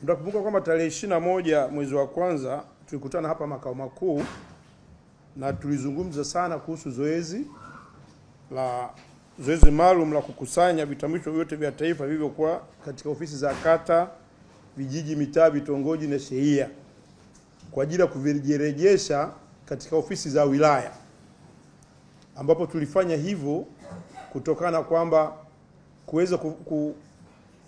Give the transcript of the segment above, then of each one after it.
Mtakumbuka kwamba tarehe 21 mwezi wa kwanza tulikutana hapa makao makuu na tulizungumza sana kuhusu zoezi maalum la kukusanya vitambulisho vyote vya taifa vilivyokuwa katika ofisi za kata, vijiji, mitaa, vitongoji na shehia kwa ajili ya kuvirejesha katika ofisi za wilaya, ambapo tulifanya hivyo kutokana kwamba kuweza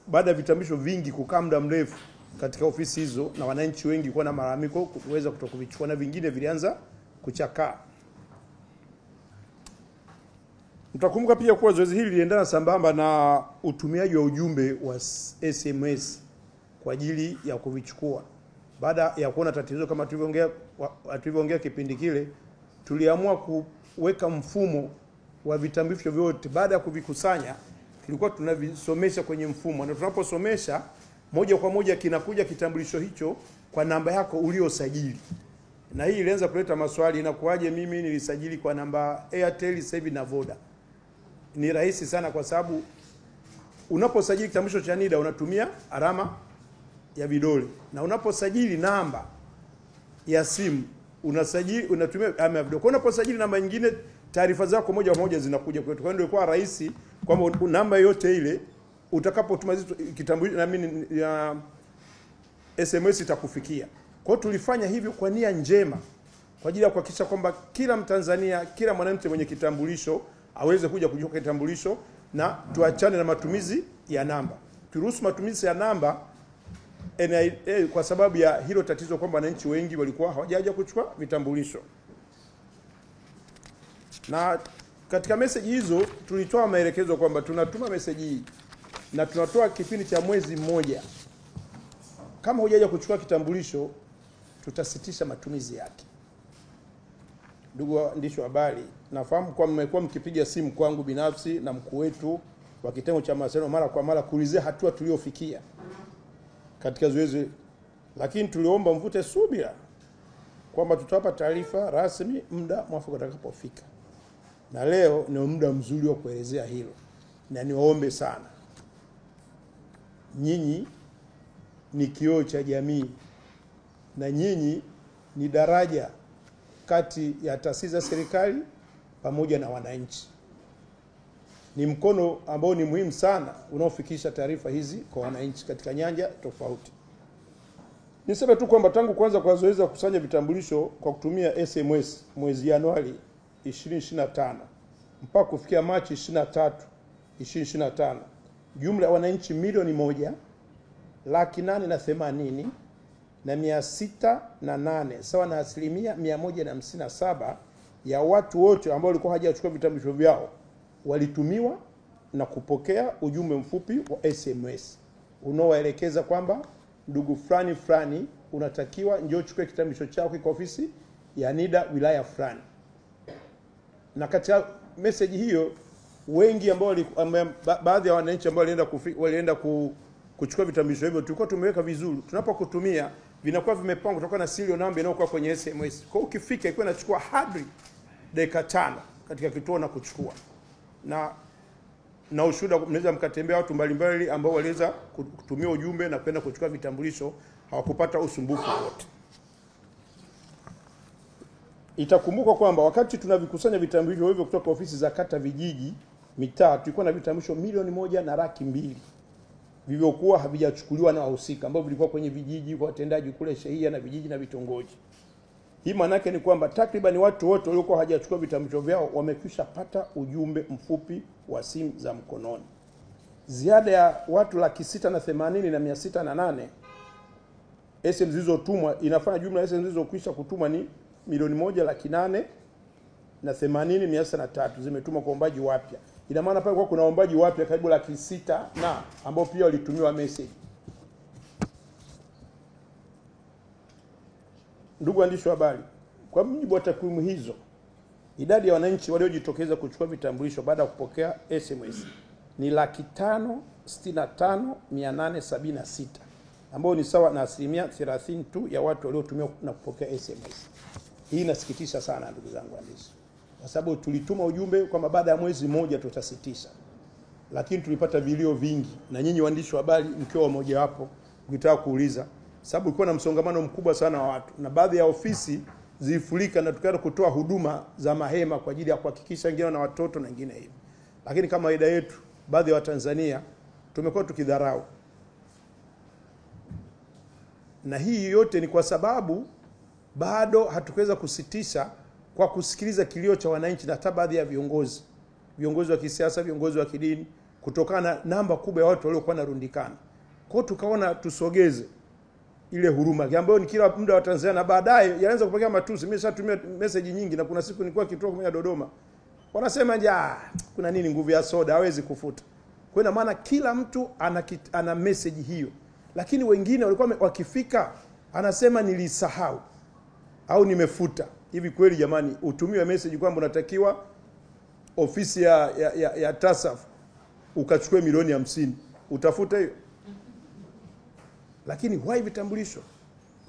baada ya vitambulisho vingi kukaa muda mrefu katika ofisi hizo na wananchi wengi kuwa na malalamiko kuweza kutokuvichukua na vingine vilianza kuchakaa. Mtakumbuka pia kuwa zoezi hili liliendana sambamba na utumiaji wa ujumbe wa SMS kwa ajili ya kuvichukua. Baada ya kuona tatizo kama tulivyoongea kipindi kile, tuliamua kuweka mfumo wa vitambulisho vyote. Baada ya kuvikusanya, tulikuwa tunavisomesha kwenye mfumo, na tunaposomesha moja kwa moja kinakuja kitambulisho hicho kwa namba yako uliosajili. Na hii ilianza kuleta maswali, inakuaje mimi nilisajili kwa namba Airtel sasa hivi na Voda? Ni rahisi sana, kwa sababu unaposajili kitambulisho cha NIDA unatumia alama ya vidole, na unaposajili namba ya simu unatumia alama ya vidole. Kwa unaposajili namba nyingine, taarifa zako moja kwa moja zinakuja kwetu. Kwa hiyo ndio kwa rahisi kwamba namba yote ile utakapotuma kitambulisho na mimi ya SMS itakufikia. Kwa hiyo tulifanya hivyo kwa nia njema, kwa ajili ya kuhakikisha kwamba kila Mtanzania, kila mwananchi mwenye kitambulisho aweze kuja kuchukua kitambulisho, na tuachane na matumizi ya namba. Turuhusu matumizi ya namba kwa sababu ya hilo tatizo kwamba wananchi wengi walikuwa hawajaja kuchukua vitambulisho. Na katika message hizo tulitoa maelekezo kwamba tunatuma message hii na tunatoa kipindi cha mwezi mmoja. Kama hujaja kuchukua kitambulisho, tutasitisha matumizi yake. Ndugu waandishi wa habari, nafahamu kwa mmekuwa mkipiga simu kwangu binafsi na mkuu wetu wa kitengo cha mawasiliano mara kwa mara kuulizia hatua tuliofikia katika zoezi, lakini tuliomba mvute subira kwamba tutawapa taarifa rasmi muda mwafaka utakapofika. Na leo ni muda mzuri wa kuelezea hilo, na niwaombe sana, nyinyi ni kioo cha jamii, na nyinyi ni daraja kati ya taasisi za serikali pamoja na wananchi. Ni mkono ambao ni muhimu sana unaofikisha taarifa hizi kwa wananchi katika nyanja tofauti. Niseme tu kwamba tangu kwanza kwa zoezi la kukusanya vitambulisho kwa kutumia SMS mwezi Januari 2025 mpaka kufikia Machi 23, 2025, jumla ya wananchi 1,880,608 sawa na 157% ya watu wote ambao walikuwa hawajachukua vitambulisho vyao walitumiwa na kupokea ujumbe mfupi wa SMS unaowaelekeza kwamba ndugu fulani fulani unatakiwa njoo chukue kitambulisho chako kwa ofisi ya NIDA wilaya fulani. Na katika message hiyo wengi ambao baadhi ya wananchi ambao walienda kuchukua vitambulisho hivyo tulikuwa tumeweka vizuri. Tunapokutumia vinakuwa vimepangwa kutokana na serial number inayokuwa kwenye SMS. Kwa ukifika ilikuwa inachukua hadi dakika 5 katika kituo na kuchukua. Na ushuhuda, mnaweza mkatembea watu mbalimbali ambao waliweza kutumia ujumbe na kwenda kuchukua vitambulisho, hawakupata usumbufu wote. Itakumbuka kwamba wakati tunavikusanya vitambulisho hivyo kutoka ofisi za kata, vijiji, mitaa, tulikuwa na vitambulisho 1,200,000 vilivyokuwa havijachukuliwa na wahusika ambao vilikuwa kwenye vijiji kwa watendaji kule shehia na vijiji na vitongoji. Hii maana yake ni kwamba takriban watu wote waliokuwa hawajachukua vitambulisho vyao wamekwisha pata ujumbe mfupi wa simu za mkononi. Ziada ya watu 680,608 SMS zilizotumwa inafanya jumla ya SMS zilizokwisha kutumwa ni 1,880,903 zimetumwa kwa ombaji wapya. Ina maana pale kwa kuna ombaji wapya karibu 600,000 na ambao pia walitumiwa message. Ndugu waandishi wa habari, kwa mujibu wa takwimu hizo, idadi ya wananchi waliojitokeza kuchukua vitambulisho baada ya kupokea SMS ni 565,876 ambao ni sawa na 30% tu ya watu waliotumia na kupokea SMS. Hii inasikitisha sana ndugu zangu waandishi, kwa sababu tulituma ujumbe kwamba baada ya mwezi mmoja tutasitisha, lakini tulipata vilio vingi, na nyinyi waandishi wa habari mkiwa mmoja wapo ukitaka kuuliza, sababu ilikuwa na msongamano mkubwa sana wa watu, na baadhi ya ofisi zilifurika na tukaenda kutoa huduma za mahema kwa ajili ya kuhakikisha wengine na watoto na wengine hivi. Lakini kama kawaida yetu, baadhi ya Watanzania tumekuwa tukidharau, na hii yote ni kwa sababu bado hatukuweza kusitisha kwa kusikiliza kilio cha wananchi na hata baadhi ya viongozi wa kisiasa, viongozi wa kidini, kutokana na namba kubwa ya watu waliokuwa narundikana. Kwa tukaona tusogeze ile huruma ambayo ni kila muda wa Tanzania, na baadaye yanaanza kupokea matusi. Mimi nishatumia message nyingi, na kuna siku nilikuwa kituo kimoja Dodoma, wanasema kuna nini, nguvu ya soda hawezi kufuta. Kwa hiyo maana kila mtu ana message hiyo, lakini wengine walikuwa wakifika anasema nilisahau au nimefuta. Hivi kweli jamani, utumiwe message kwamba unatakiwa ofisi ya TASAF ukachukue milioni 50, utafuta hiyo? Lakini why vitambulisho?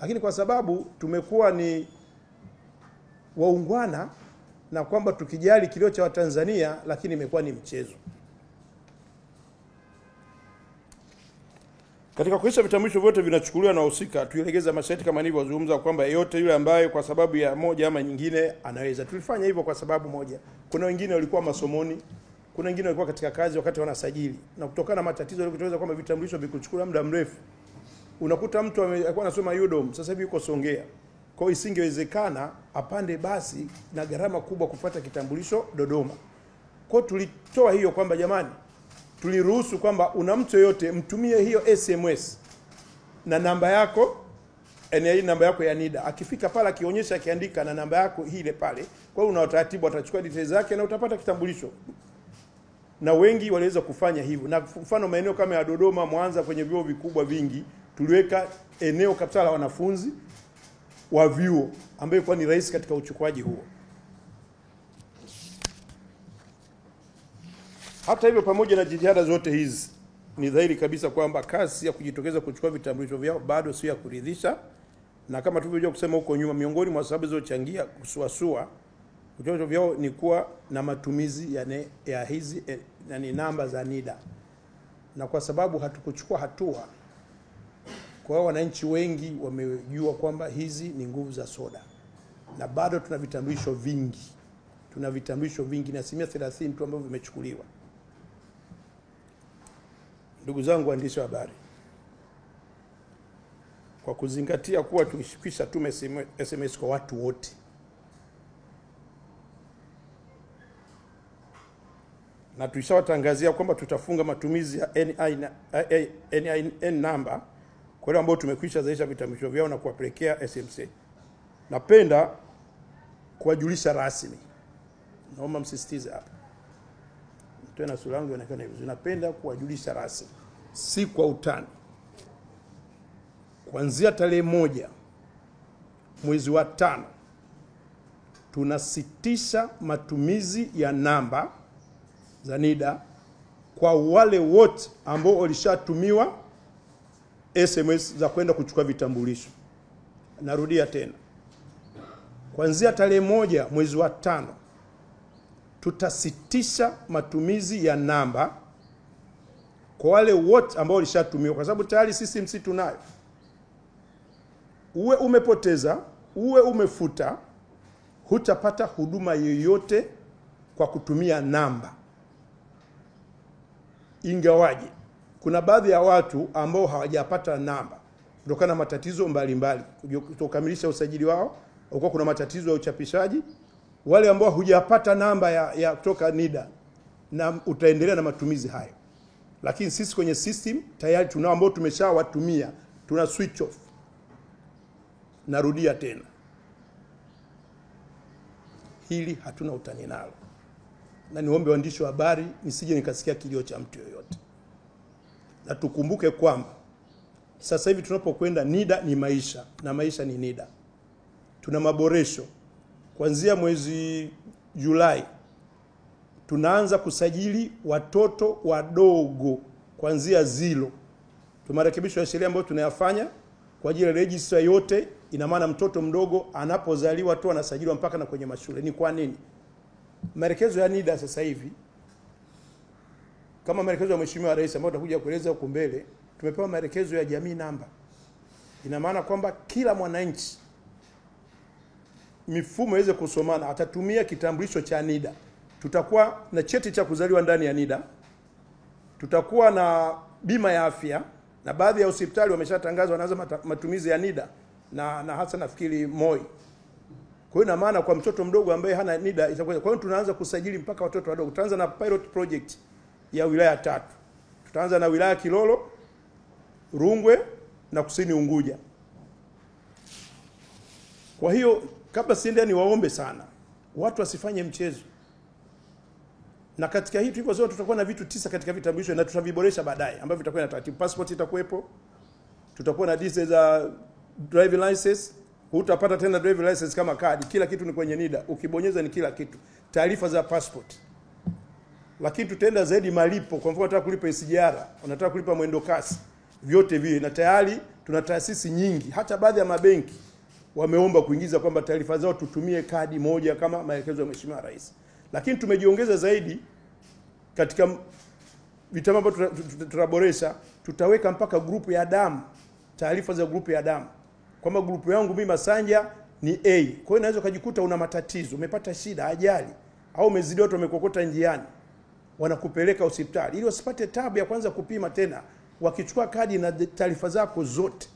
Lakini kwa sababu tumekuwa ni waungwana na kwamba tukijali kilio cha Watanzania, lakini imekuwa ni mchezo. Katika kuhakikisha vitambulisho vyote vinachukuliwa na wahusika, tuilegeza masharti kama nilivyozungumza kwamba yote yule ambaye kwa sababu ya moja ama nyingine anaweza. Tulifanya hivyo kwa sababu moja. Kuna wengine walikuwa masomoni, kuna wengine walikuwa katika kazi wakati wanasajili, na kutokana na matatizo yaliyotokeza kwamba vitambulisho vikuchukua muda mrefu, unakuta mtu alikuwa anasoma UDOM, sasa hivi yuko Songea. Kwa hiyo isingewezekana apande basi na gharama kubwa kupata kitambulisho Dodoma. Kwa hiyo tulitoa hiyo kwamba jamani, tuliruhusu kwamba una mtu yote mtumie hiyo SMS na namba yako, NID namba yako ya NIDA. Akifika pale akionyesha, akiandika na namba yako ile pale, kwa hiyo una utaratibu, atachukua details zake na utapata kitambulisho. Na wengi waliweza kufanya hivyo. Na mfano maeneo kama ya Dodoma, Mwanza, kwenye vyuo vikubwa vingi tuliweka eneo kabisa la wanafunzi wa vyuo ambayo kwa ni rahisi katika uchukuaji huo. Hata hivyo, pamoja na jitihada zote hizi, ni dhahiri kabisa kwamba kasi ya kujitokeza kuchukua vitambulisho vyao bado sio ya kuridhisha. Na kama tulivyojua kusema huko nyuma, miongoni mwa sababu zilizochangia kusuasua vitambulisho vyao ni kuwa na matumizi ya hizi ni namba za NIDA. Na kwa sababu hatukuchukua hatua, kwa wananchi wengi wamejua kwamba hizi ni nguvu za soda, na bado tuna vitambulisho vingi. Tuna vitambulisho vingi na 30% tu ambavyo vimechukuliwa. Ndugu zangu waandishi wa habari, kwa kuzingatia kuwa tukishikisha tume SMS kwa watu wote, na tulishawatangazia kwamba tutafunga matumizi ya NIN number kwa wale ambao tumekwisha zaisha vitambulisho vyao na kuwapelekea SMC. Napenda kuwajulisha rasmi, naomba msisitize hapa, tena sura yangu inaonekana hivyo, napenda kuwajulisha rasmi, si kwa utani, kuanzia tarehe 1 mwezi wa 5 tunasitisha matumizi ya namba za NIDA kwa wale wote ambao walishatumiwa SMS za kwenda kuchukua vitambulisho. Narudia tena, kuanzia tarehe 1 mwezi wa 5 tutasitisha matumizi ya namba kwa wale wote ambao walishatumiwa, kwa sababu tayari sisi tunayo. Uwe umepoteza, uwe umefuta, hutapata huduma yoyote kwa kutumia namba. Ingawaje kuna baadhi ya watu ambao hawajapata namba kutokana na matatizo mbalimbali kutokamilisha usajili wao, au kuna matatizo ya uchapishaji, wale ambao hujapata namba ya kutoka NIDA, na utaendelea na matumizi hayo. Lakini sisi kwenye system tayari tunao ambao tumeshawatumia, tuna switch off. Narudia tena, hili hatuna utani nalo, na niombe waandishi wa habari nisije nikasikia kilio cha mtu yoyote. Na tukumbuke kwamba sasa hivi tunapokwenda, NIDA ni maisha na maisha ni NIDA. Tuna maboresho. Kuanzia mwezi Julai tunaanza kusajili watoto wadogo kuanzia 0. Tuna marekebisho ya sheria ambayo tunayafanya kwa ajili ya register yote. Ina maana mtoto mdogo anapozaliwa tu anasajiliwa mpaka na kwenye mashule. Ni kwa nini? Marekezo ya NIDA sasa hivi, kama marekezo ya Mheshimiwa Rais ambayo tutakuja kueleza huko mbele, tumepewa maelekezo ya jamii namba. Ina maana kwamba kila mwananchi mifumo iweze kusomana, atatumia kitambulisho cha NIDA. Tutakuwa na cheti cha kuzaliwa ndani ya NIDA. Tutakuwa na bima ya afya, na baadhi ya hospitali wameshatangaza wanaanza matumizi ya NIDA na hasa nafikiri Moi. Kwa hiyo ina maana kwa mtoto mdogo ambaye hana NIDA itakuwa. Kwa hiyo tunaanza kusajili mpaka watoto wadogo. Tutaanza na pilot project ya wilaya 3. Tutaanza na wilaya Kilolo, Rungwe na Kusini Unguja. Kwa hiyo kabla siende niwaombe sana watu wasifanye mchezo. Na katika hii tulivyozoea tutakuwa na vitu 9 katika vitambulisho na tutaviboresha baadaye ambavyo vitakuwa na taratibu. Passport itakuwepo. Tutakuwa na details za driving license. Hutapata tena driving license kama kadi. Kila kitu ni kwenye NIDA. Ukibonyeza ni kila kitu. Taarifa za passport. Lakini tutaenda zaidi malipo. Kwa mfano unataka kulipa SGR, unataka kulipa mwendo kasi. Vyote vile na tayari tuna taasisi nyingi. Hata baadhi ya mabenki wameomba kuingiza kwamba taarifa zao tutumie kadi moja kama maelekezo ya Mheshimiwa Rais. Lakini tumejiongeza zaidi katika vitu ambavyo tutaboresha. Tutaweka mpaka grupu ya damu, taarifa za grupu ya damu. Kwamba grupu yangu mimi Masanja ni A. Kwa hiyo unaweza kujikuta una matatizo, umepata shida, ajali au umezidiwa watu wamekokota njiani. Wanakupeleka hospitali ili usipate tabu ya kwanza kupima tena. Wakichukua kadi na taarifa zako zote